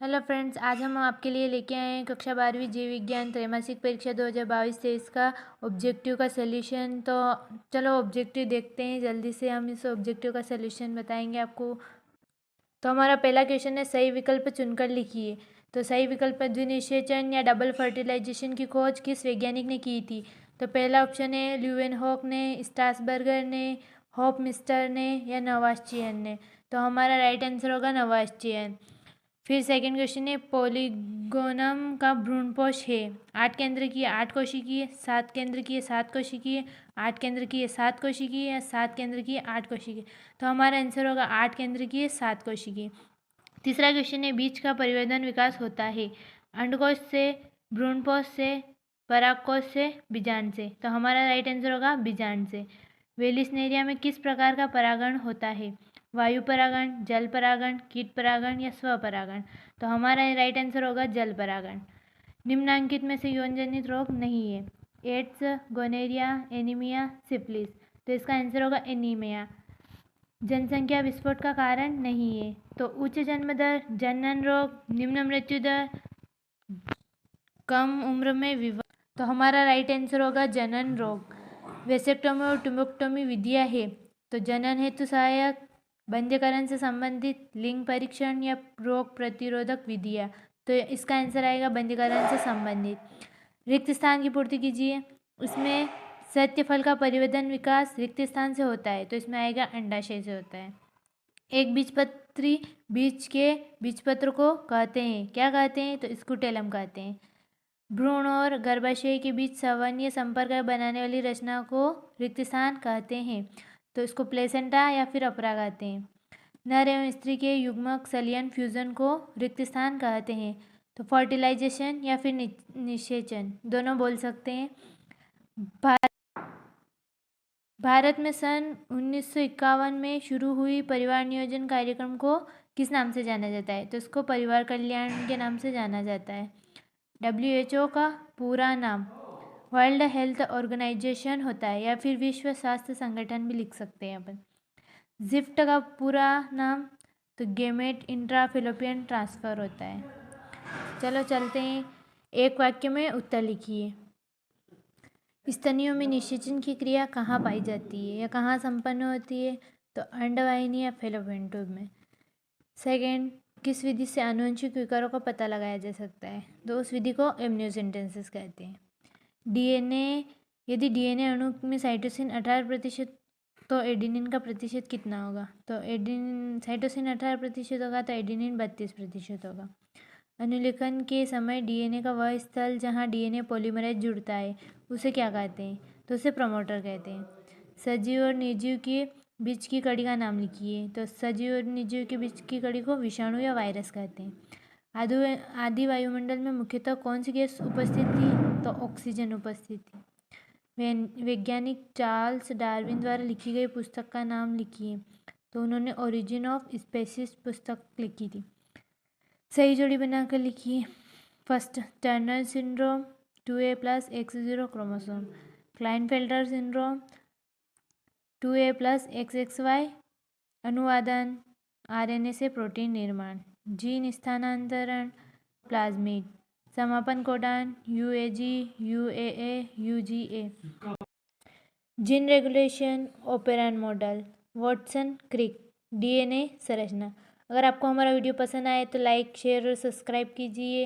Hello friends, आज हम आपके लिए लेके आए हैं कक्षा 12वीं जीव विज्ञान त्रैमासिक परीक्षा 2022-23 का ऑब्जेक्टिव का सलूशन। तो चलो ऑब्जेक्टिव देखते हैं। जल्दी से हम इस ऑब्जेक्टिव का सलूशन बताएंगे आपको। तो हमारा पहला क्वेश्चन है, सही विकल्प चुनकर लिखिए। तो सही विकल्प द्विनिषेचन या डबल फर्टिलाइजेशन की खोज किस वैज्ञानिक ने की थी? तो पहला ऑप्शन है ल्यूवेनहॉक ने, स्ट्रासबर्गर ने, हॉफमिस्टर ने या नवास्चियन ने। तो हमारा राइट आंसर होगा नवास्चियन। फिर सेकंड क्वेश्चन है, पॉलीगोनम का भ्रूणपोष है 8 केंद्र की 8 कोशिकीय, 7 केंद्र की 7 कोशिकीय, 8 केंद्र की 7 कोशिकीय या 7 केंद्र की 8 कोशिकीय। तो हमारा आंसर होगा 8 केंद्र की 7 कोशिकीय। तीसरा क्वेश्चन है, बीज का परिवर्धन विकास होता है अंडकोश से, भ्रूणपोष से, परागकोश से, बीजांड से। तो हमारा राइट आंसर होगा बीजांड से। वेलिस्नेरिया में किस प्रकार का परागण होता है? वायु परागण, जल परागण, कीट परागण या स्वपरागण। तो हमारा राइट आंसर होगा जल परागण। निम्नांकित में से यौन जनित रोग नहीं है? AIDS, gonorrhoea, anaemia, syphilis. तो इसका आंसर होगा एनीमिया। जनसंख्या विस्फोट का कारण नहीं है? तो उच्च जन्म दर, जनन रोग, निम्न मृत्यु दर, कम उम्र में विवाह। तो हमारा राइट आंसर होगा जनन रोग। वेसेक्टोमी और ट्यूबेक्टोमी विधियाँ है? तो जनन हेतु सहायक, बंध्यकरण से संबंधित, लिंग परीक्षण या रोग प्रतिरोधक विधियाँ। तो इसका आंसर आएगा बंध्यकरण से संबंधित। रिक्त स्थान की पूर्ति कीजिए। इसमें सत्य फल का परिवर्धन विकास रिक्त स्थान से होता है, तो इसमें आएगा अंडाशय से होता है। एक बीजपत्री बीज के बीजपत्र को कहते हैं, क्या कहते हैं? तो स्कूटेलम कहते हैं। भ्रूण और गर्भाशय के बीच सवर्ण संपर्क बनाने वाली रचना को रिक्त स्थान कहते हैं, तो इसको प्लेसेंटा या फिर अपरा कहते हैं। नर एवं स्त्री के युग्मक सलियन फ्यूजन को रिक्त स्थान कहते हैं, तो फर्टिलाइजेशन या फिर निषेचन दोनों बोल सकते हैं। भारत में सन 1951 में शुरू हुई परिवार नियोजन कार्यक्रम को किस नाम से जाना जाता है? तो इसको परिवार कल्याण के नाम से जाना जाता है। WHO का पूरा नाम वर्ल्ड हेल्थ ऑर्गेनाइजेशन होता है, या फिर विश्व स्वास्थ्य संगठन भी लिख सकते हैं अपन। जिफ्ट का पूरा नाम तो गेमेट इंट्रा फिलोपियन ट्रांसफ़र होता है। चलो चलते हैं, एक वाक्य में उत्तर लिखिए। स्तनियों में निषेचन की क्रिया कहाँ पाई जाती है या कहाँ संपन्न होती है? तो अंडवाहिनी या फेलोपियन ट्यूब में। सेकेंड, किस विधि से आनुवंशिक विकारों का पता लगाया जा सकता है? तो उस विधि को एमनियोसेंटेंसिस कहते हैं। डीएनए, यदि डीएनए अणु में साइटोसिन 18% तो एडेनिन का प्रतिशत कितना होगा? तो एडेनिन, साइटोसिन 18% होगा तो एडेनिन 32% होगा। अनुलेखन के समय डीएनए का वह स्थल जहां डीएनए पॉलीमरेज जुड़ता है उसे क्या कहते हैं? तो उसे प्रमोटर कहते हैं। सजीव और निर्जीव के बीच की कड़ी का नाम लिखिए। तो सजीव और निर्जीव के बीच की कड़ी को विषाणु या वायरस कहते हैं। आदि वायुमंडल में मुख्यतः कौन सी गैस उपस्थित थी? तो ऑक्सीजन उपस्थित थी। वैज्ञानिक चार्ल्स डार्विन द्वारा लिखी गई पुस्तक का नाम लिखिए। तो उन्होंने ओरिजिन ऑफ स्पेसीज पुस्तक लिखी थी। सही जोड़ी बनाकर लिखिए। First, Turner syndrome 2A+X0 chromosome, Klinefelter syndrome 2A+XXY, अनुवादन आरएनए से प्रोटीन निर्माण, जीन स्थानांतरण प्लाज्मिड, समापन codon UAG, UAA, UGA, gene regulation operon model, Watson Crick, DNA संरचना। अगर आपको हमारा वीडियो पसंद आए तो लाइक, शेयर और सब्सक्राइब कीजिए